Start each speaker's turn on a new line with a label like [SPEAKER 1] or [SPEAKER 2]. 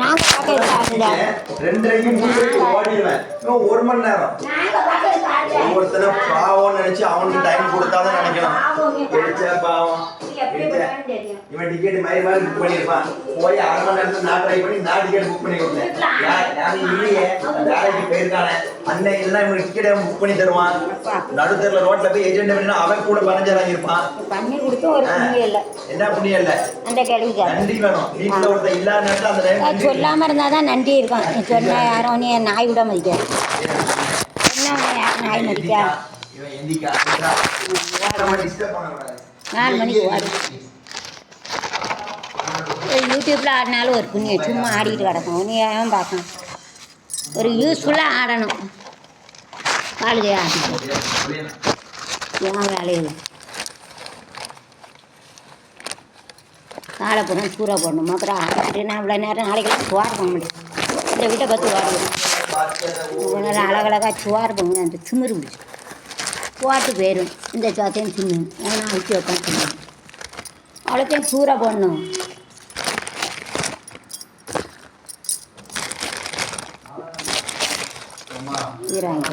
[SPEAKER 1] நாங்க பாக்கெட்
[SPEAKER 2] ஓடிடுவேன். இன்னும் 1 மணி நேரம். ஒவ்வொருத்தனை பாவம்னு நினைச்சு அவனுக்கு டைம் கொடுத்தாதான் நினைக்கலாம். எடுத்த பாவம். இவன் டிக்கெட் மாதிரி புக் பண்ணியிருப்பான். போய் 1/2 மணி நேரத்துல நான் ட்ரை பண்ணி நான் டிக்கெட் புக் பண்ணி கொடுத்தேன். யாரும் இல்லையே, வேலைக்கு போயிருக்கானே. அன்னைக்கு இல்லைன்னா இவனுக்கு டிக்கெட் புக் பண்ணி தருவான். நடுத்தரில் ரோட்ல போய் ஏஜென்ட் பண்ணினா அவன் கூட 15 இருப்பான்.
[SPEAKER 1] பண்ணி கொடுத்து ஒரு புண்ணியம் இல்லை.
[SPEAKER 2] என்ன புண்ணியம் இல்லை? அந்த கேள்விக்கு நன்றி வேணும். வீட்டில் ஒருத்தர் இல்லாத நேரத்தில் அந்த டைம்
[SPEAKER 1] சொல்லாம இருந்தாதான் நன்றி இருக்கும். நீ சொன்ன யாரும் நீ நாய் விட மதிக்க நாய் மதிக்கா. 4 மணிக்கு யூடியூப்ல ஆடினாலும் ஒரு புண்ணியம். சும்மா ஆடிக்கிட்டு கிடக்கும். நீ ஏன் பார்க்கணும்? ஒரு யூஸ்ஃபுல்லாக ஆடணும். வாழ்க்கையை ஆடணும். ஏன் வேலையில் காலை போடணும், சூறை போடணும். அப்புறம் ஆடிட்டு நான் இவ்வளோ நேரம் நாளைக்கெல்லாம் சுவார் பண்ண முடியும். இந்த வீட்டை பார்த்து வாடுவேன். இவ்வளோ நேரம் அழகழகாக சுவார் பண்ணுவேன். அந்த திமிரு பிடிச்சி போட்டு போயிடும். இந்த சோத்தையும் தின்னு நான் அழிச்சு வைப்பேன். தின்னு அவ்வளோத்தையும் சூறை போடணும். ஈராங்க